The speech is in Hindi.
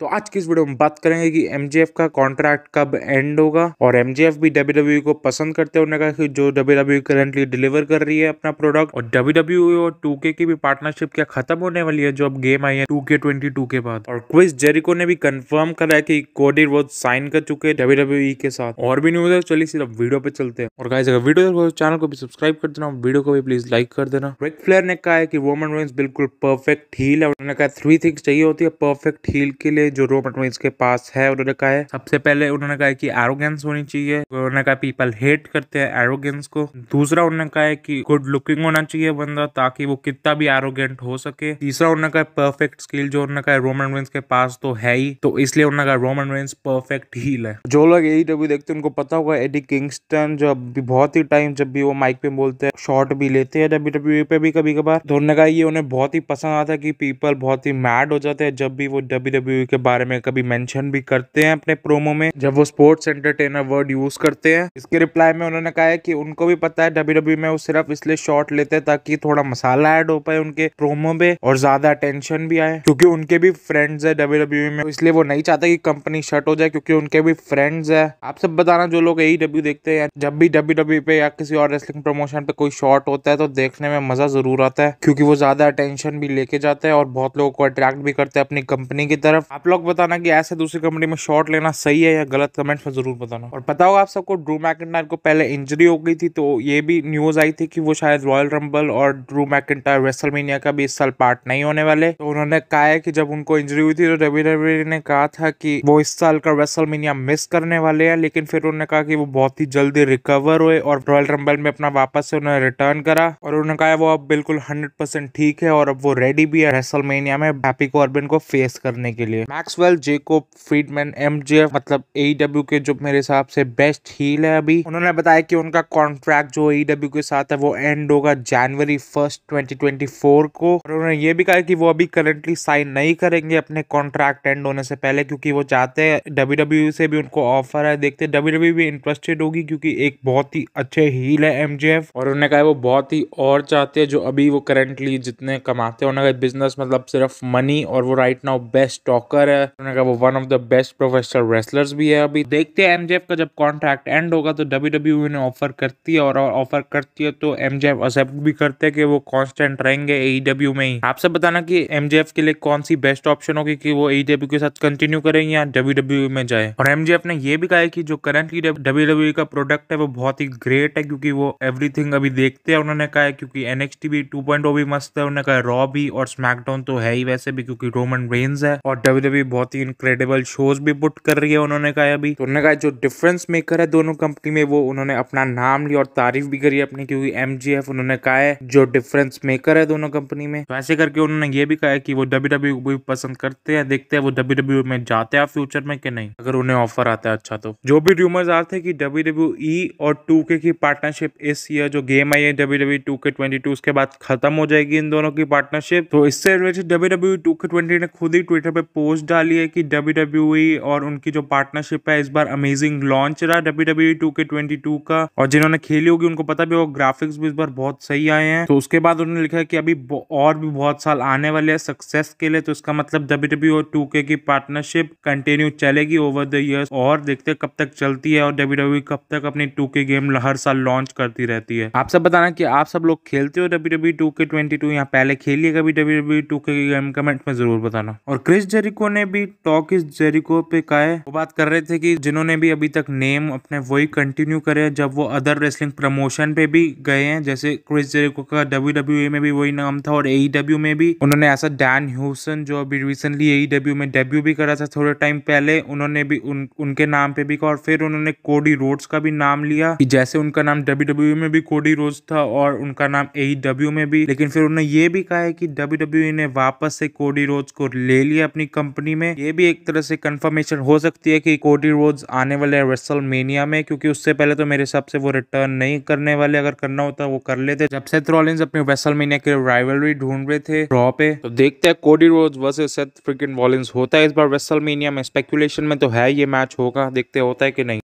तो आज की इस वीडियो में बात करेंगे कि एमजेएफ का कॉन्ट्रैक्ट कब एंड होगा और एमजेएफ भी डब्ल्यूडब्ल्यूई को पसंद करते हैं। उन्होंने कहा कि जो डब्ल्यूडब्ल्यूई करंटली डिलीवर कर रही है अपना प्रोडक्ट, और डब्ल्यूडब्ल्यूई और 2K की भी पार्टनरशिप क्या खत्म होने वाली है जो अब गेम आई है 2K22 के बाद। और क्रिस जेरिको ने भी कंफर्म करा है कि कोडी रोड्स साइन कर चुके हैं डब्ल्यूडब्ल्यूई के साथ। और भी न्यूज है, चलिए सिर्फ वीडियो पे चलते हैं। और गाइस अगर वीडियो देखो चैनल को भी सब्सक्राइब कर देना, वीडियो को भी प्लीज लाइक कर देना। रिक फ्लेयर ने कहा है कि रोमन रेंस बिल्कुल परफेक्ट हील है। उन्होंने कहा 3 थिंग्स चाहिए होती है परफेक्ट हील के लिए जो रोमन रेंस के पास है। उन्होंने कहा है सबसे पहले उन्होंने कहा है कि एरोगेंस होनी चाहिए। उन्होंने कहा पीपल हेट करते हैं एरोगेंस को। दूसरा उन्होंने कहा है कि गुड लुकिंग होना चाहिए बंदा ताकि वो कितना भी एरोगेंट हो सके। तीसरा उन्होंने कहा परफेक्ट स्किल, जो उन्होंने कहा रोमन रेंस के पास तो है ही, तो इसलिए उन्होंने कहा रोमन रेंस परफेक्ट हील है। जो लोग AEW देखते हैं उनको पता होगा एडी किंगस्टन जो अभी बहुत ही टाइम जब भी वो माइक पे बोलते हैं शॉट भी लेते हैं WWE पे भी कभी कभार, तो उन्होंने कहा ये उन्हें बहुत ही पसंद आता है कि पीपल बहुत ही मैड हो जाते हैं जब भी वो WWE के बारे में कभी मेंशन भी करते हैं अपने प्रोमो में, जब वो स्पोर्ट्स एंटरटेनर वर्ड यूज करते हैं। इसके रिप्लाई में उन्होंने कहा है कि उनको भी पता है WWE में वो सिर्फ इसलिए शॉट लेते हैं ताकि थोड़ा मसाला ऐड हो पाए उनके प्रोमो पे और ज्यादा अटेंशन भी आए, क्योंकि उनके भी फ्रेंड्स है WWE में, तो इसलिए वो नहीं चाहते कि कंपनी शट हो जाए क्योंकि उनके भी फ्रेंड्स है। आप सब बताना जो लोग AEW देखते हैं, जब भी WWE पे या किसी और रेसलिंग प्रमोशन पे कोई शॉट होता है तो देखने में मजा जरूर आता है क्योंकि वो ज्यादा अटेंशन भी लेके जाता है और बहुत लोगों को अट्रैक्ट भी करते हैं अपनी कंपनी की तरफ। आप लोग बताना कि ऐसे दूसरी कंपनी में शॉट लेना सही है या गलत, कमेंट्स में जरूर बताना। और पता होगा आप सबको ड्रू मैकिंटायर को पहले इंजरी हो गई थी, तो ये भी न्यूज आई थी कि वो शायद रॉयल रंबल और ड्रू मैकिंटायर रेसलमेनिया का भी इस साल पार्ट नहीं होने वाले। तो उन्होंने कहा है कि जब उनको इंजरी हुई थी तो WWE ने कहा था कि वो इस साल का रेसलमेनिया मिस करने वाले हैं, लेकिन फिर उन्होंने कहा कि वो बहुत ही जल्दी रिकवर हुए और रॉयल रंबल में अपना वापस से उन्होंने रिटर्न करा। और उन्होंने कहा वो अब बिल्कुल 100% ठीक है और अब वो रेडी भी है रेसलमेनिया में हैप्पी कॉर्बिन को फेस करने के लिए। मैक्सवेल जेकोब फ्रीडमैन MJF मतलब AEW के जो मेरे हिसाब से बेस्ट हील है अभी, उन्होंने बताया कि उनका कॉन्ट्रैक्ट जो AEW के साथ है वो एंड होगा January 1st 2024 को। और उन्होंने ये भी कहा कि वो अभी करंटली साइन नहीं करेंगे अपने कॉन्ट्रैक्ट एंड होने से पहले, क्योंकि वो चाहते हैं WWE से भी उनको ऑफर है, देखते हैं WWE भी इंटरेस्टेड होगी क्योंकि एक बहुत ही अच्छे हील है MJF। और उन्होंने कहा वो बहुत ही और चाहते हैं जो अभी वो करंटली जितने कमाते हैं। उन्होंने कहा बिजनेस मतलब सिर्फ मनी, और वो राइट नाउ बेस्ट टॉकर है। उन्होंने कहा वो one of the best professional wrestlers भी है। अभी देखते हैं MJF का जब कॉन्ट्रैक्ट एंड होगा तो WWE ने ऑफर करती है, और ऑफर करती है तो MJF एक्सेप्ट भी करते हैं कि वो कांस्टेंट रहेंगे AEW में ही। आप सब बताना कि MJF के लिए कौन सी बेस्ट ऑप्शन होगी कि वो AEW के साथ कंटिन्यू करेंगे या WWE में जाए। और MJF ने ये भी कहा है कि जो करंटली WWE का प्रोडक्ट है वो बहुत ही ग्रेट है क्योंकि वो एवरीथिंग अभी देखते हैं। उन्होंने कहा है क्योंकि NXT भी 2.0 भी मस्त है, उन्होंने कहा रॉ भी और स्मैकडाउन तो है ही वैसे भी क्योंकि रोमन रेंस है, और WWE बहुत ही इनक्रेडिबल शोज भी पुट कर रही है। उन्होंने कहा अभी तो उन्होंने कहा जो डिफरेंस मेकर है दोनों कंपनी में वो उन्होंने अपना नाम लिया और तारीफ भी करी अपनी, क्योंकि MJF उन्होंने कहा है जो डिफरेंस मेकर है दोनों कंपनी में। तो ऐसे करके उन्होंने ये भी कहा है कि वो WWE को भी पसंद करते हैं, देखते हैं वो WWE में जाते हैं फ्यूचर में कि नहीं, अगर उन्हें ऑफर आता है अच्छा तो। जो भी रूमर्स आते हैं कि WWE और 2K की पार्टनरशिप इस ईयर जो गेम आई है WWE 2K22 उसके बाद खत्म हो जाएगी इन दोनों की पार्टनरशिप। तो इससे रिलेटेड WWE 2K20 ने खुद ही ट्विटर पे पोस्ट डाली है कि WWE और उनकी जो पार्टनरशिप है इस बार अमेजिंग लॉन्च रहा WWE 2K22 का, और जिन्होंने खेली होगी उनको पता भी होगा ग्राफिक्स भी इस बार बहुत सही आए हैं। तो उसके बाद उन्होंने लिखा है कि अभी और भी बहुत साल आने वाले हैं सक्सेस के लिए, तो इसका मतलब WWE और 2K की पार्टनरशिप कंटिन्यू चलेगी ओवर द इयर्स, और देखते हैं कब तक चलती है और WWE कब तक अपनी 2K गेम हर साल लॉन्च करती रहती है। आप सब बताना कि आप सब लोग खेलते हो WWE 2K22 या पहले खेलिए कभी WWE 2K की गेम, कमेंट में जरूर बताना। और क्रिस जेरिको ने भी टॉक इज जेरिको पे कहा है, वो बात कर रहे थे कि जिन्होंने भी अभी तक नेम अपने वही कंटिन्यू करे जब वो अदर रेसलिंग प्रमोशन पे भी गए हैं, जैसे क्रिस जेरिको का WWE में भी वही नाम था और AEW में भी उन्होंने ऐसा डैन ह्यूसन जो अभी रिसेंटली AEW में डेब्यू भी करा था थोड़े टाइम पहले, उन्होंने भी उनके नाम पे भी कहा। और फिर उन्होंने कोडी रोड्स का भी नाम लिया कि जैसे उनका नाम WWE में भी कोडी रोड्स था और उनका नाम AEW में भी, लेकिन फिर उन्होंने ये भी कहा है कि WWE ने वापस से कोडी रोड्स को ले लिया अपनी कंपनी में। ये भी एक तरह से कंफर्मेशन हो सकती है कि कोडी रोड्स आने वाले रेसलमेनिया में, क्योंकि उससे पहले तो मेरे हिसाब से वो रिटर्न नहीं करने वाले, अगर करना होता वो कर लेते जब सेथ रॉलिंस अपनी रेसलमेनिया के राइवलरी ढूंढ रहे थे रॉ पे। तो देखते हैं Cody Rhodes versus Seth freaking Rollins होता है इस बार रेसलमेनिया में, स्पेकुलेशन में तो है ये मैच होगा, देखते होता है कि नहीं।